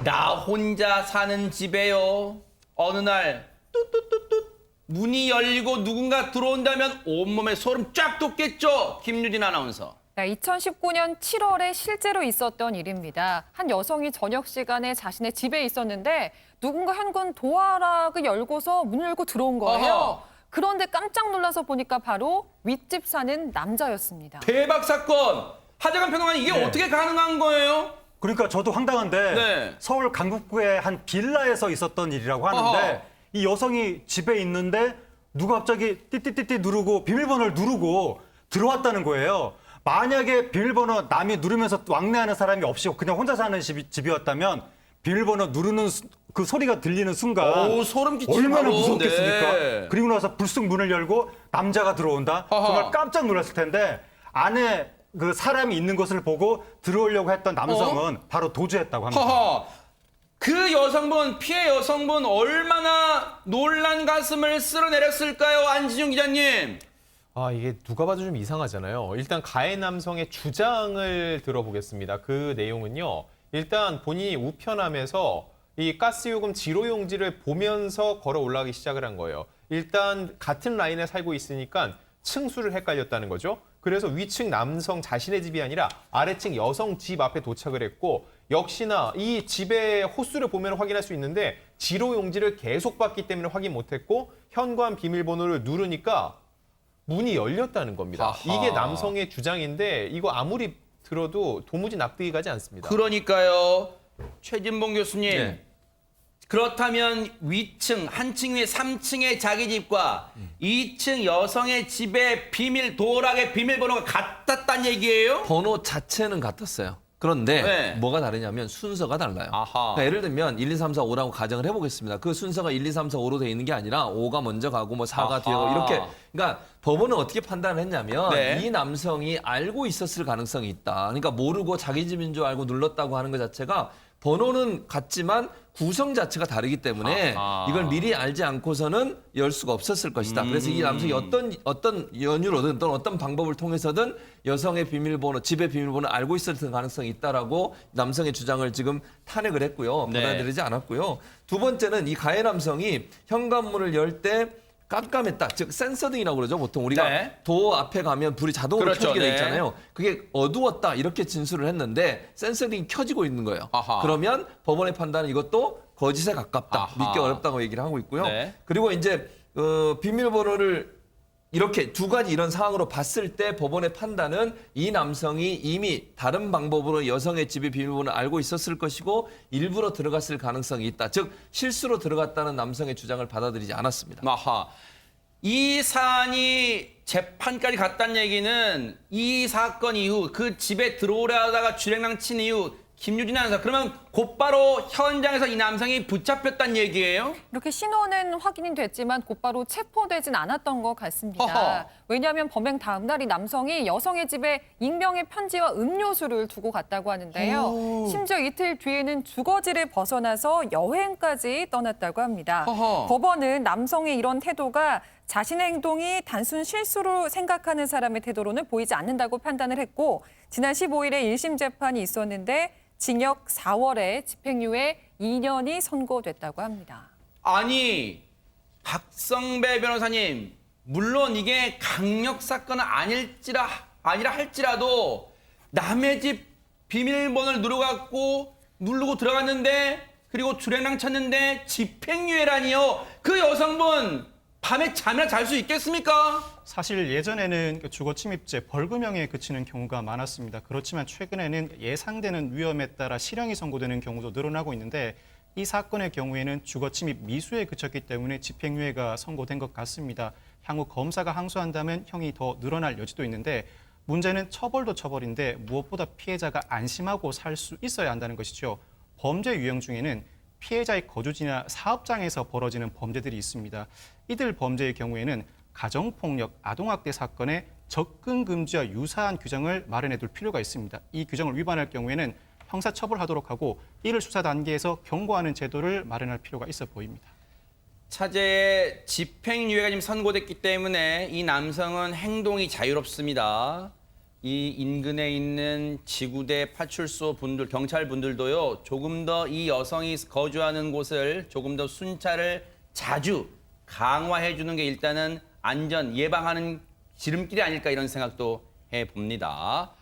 나 혼자 사는 집에요. 어느 날 뚜뚜뚜뚜 문이 열리고 누군가 들어온다면 온몸에 소름 쫙 돋겠죠. 김유진 아나운서. 네, 2019년 7월에 실제로 있었던 일입니다. 한 여성이 저녁 시간에 자신의 집에 있었는데 누군가 현관 도어락을 열고서 문을 열고 들어온 거예요. 어허. 그런데 깜짝 놀라서 보니까 바로 윗집 사는 남자였습니다. 대박 사건. 하재관 평론가 이게 네. 어떻게 가능한 거예요? 그러니까 저도 황당한데 네. 서울 강북구의 한 빌라에서 있었던 일이라고 하는데 어허. 이 여성이 집에 있는데 누가 갑자기 띠띠띠띠 누르고 비밀번호를 누르고 들어왔다는 거예요. 만약에 비밀번호 남이 누르면서 왕래하는 사람이 없이 그냥 혼자 사는 집이었다면 비밀번호 누르는 그 소리가 들리는 순간 오, 소름 끼치고 얼마나 바로. 무섭겠습니까? 네. 그리고 나서 불쑥 문을 열고 남자가 들어온다? 어허. 정말 깜짝 놀랐을 텐데 안에 그 사람이 있는 것을 보고 들어오려고 했던 남성은 바로 도주했다고 합니다. 허허. 그 여성분, 피해 여성분 얼마나 놀란 가슴을 쓸어내렸을까요? 안진용 기자님. 이게 누가 봐도 좀 이상하잖아요. 일단 가해 남성의 주장을 들어보겠습니다. 그 내용은요. 일단 본인이 우편함에서 이 가스요금 지로용지를 보면서 걸어 올라가기 시작을 한 거예요. 일단 같은 라인에 살고 있으니까 층수를 헷갈렸다는 거죠. 그래서 위층 남성 자신의 집이 아니라 아래층 여성 집 앞에 도착을 했고 역시나 이 집의 호수를 보면 확인할 수 있는데 지로용지를 계속 받기 때문에 확인 못했고 현관 비밀번호를 누르니까 문이 열렸다는 겁니다. 아하. 이게 남성의 주장인데 이거 아무리 들어도 도무지 납득이 가지 않습니다. 그러니까요. 최진봉 교수님. 네. 그렇다면 위층, 한층 위에 3층의 자기 집과 2층 여성의 집의 비밀, 도어락의 비밀번호가 같았단 얘기예요? 번호 자체는 같았어요. 그런데 네. 뭐가 다르냐면 순서가 달라요. 아하. 그러니까 예를 들면 1, 2, 3, 4, 5라고 가정을 해보겠습니다. 그 순서가 1, 2, 3, 4, 5로 돼 있는 게 아니라 5가 먼저 가고 뭐 4가 아하. 뒤에 가고 이렇게. 그러니까 법원은 어떻게 판단을 했냐면 네. 이 남성이 알고 있었을 가능성이 있다. 그러니까 모르고 자기 집인 줄 알고 눌렀다고 하는 것 자체가 번호는 같지만 구성 자체가 다르기 때문에 아하. 이걸 미리 알지 않고서는 열 수가 없었을 것이다. 그래서 이 남성이 어떤 연유로든 또는 어떤 방법을 통해서든 여성의 비밀번호, 집의 비밀번호를 알고 있었을 가능성이 있다라고 남성의 주장을 지금 탄핵을 했고요. 네. 받아들이지 않았고요. 두 번째는 이 가해 남성이 현관문을 열 때 깜깜했다. 즉 센서등이라고 그러죠. 보통 우리가 네. 도어 앞에 가면 불이 자동으로 그렇죠. 켜지게 돼 네. 있잖아요. 그게 어두웠다 이렇게 진술을 했는데 센서등이 켜지고 있는 거예요. 아하. 그러면 법원의 판단은 이것도 거짓에 가깝다. 아하. 믿기 어렵다고 얘기를 하고 있고요. 네. 그리고 이제 비밀번호를 이렇게 두 가지 이런 상황으로 봤을 때 법원의 판단은 이 남성이 이미 다른 방법으로 여성의 집의 비밀번호를 알고 있었을 것이고 일부러 들어갔을 가능성이 있다. 즉 실수로 들어갔다는 남성의 주장을 받아들이지 않았습니다. 아하. 이 사안이 재판까지 갔다는 얘기는 이 사건 이후 그 집에 들어오려다가 주랭랑 친 이후 김유진 아나운서 그러면 곧바로 현장에서 이 남성이 붙잡혔다는 얘기예요? 이렇게 신원은 확인이 됐지만 곧바로 체포되진 않았던 것 같습니다. 허허. 왜냐하면 범행 다음 날 이 남성이 여성의 집에 익명의 편지와 음료수를 두고 갔다고 하는데요. 심지어 이틀 뒤에는 주거지를 벗어나서 여행까지 떠났다고 합니다. 허허. 법원은 남성의 이런 태도가 자신의 행동이 단순 실수로 생각하는 사람의 태도로는 보이지 않는다고 판단을 했고 지난 15일에 1심 재판이 있었는데 징역 4월에 집행유예 2년이 선고됐다고 합니다. 아니 박성배 변호사님 물론 이게 강력 사건은 아니라 할지라도 남의 집 비밀번호를 누르고 들어갔는데 그리고 주랭랑 쳤는데 집행유예라니요. 그 여성분 밤에 잠이나 잘 수 있겠습니까? 사실 예전에는 그 주거 침입죄 벌금형에 그치는 경우가 많았습니다. 그렇지만 최근에는 예상되는 위험에 따라 실형이 선고되는 경우도 늘어나고 있는데 이 사건의 경우에는 주거 침입 미수에 그쳤기 때문에 집행유예가 선고된 것 같습니다. 향후 검사가 항소한다면 형이 더 늘어날 여지도 있는데 문제는 처벌도 처벌인데 무엇보다 피해자가 안심하고 살 수 있어야 한다는 것이죠. 범죄 유형 중에는 피해자의 거주지나 사업장에서 벌어지는 범죄들이 있습니다. 이들 범죄의 경우에는 가정폭력, 아동학대 사건에 접근 금지와 유사한 규정을 마련해 둘 필요가 있습니다. 이 규정을 위반할 경우에는 형사처벌하도록 하고 이를 수사 단계에서 경고하는 제도를 마련할 필요가 있어 보입니다. 차제의 집행유예가 지금 선고됐기 때문에 이 남성은 행동이 자유롭습니다. 이 인근에 있는 지구대 파출소 분들, 경찰 분들도요, 조금 더 이 여성이 거주하는 곳을 조금 더 순찰을 자주 강화해 주는 게 일단은 안전 예방하는 지름길이 아닐까 이런 생각도 해 봅니다.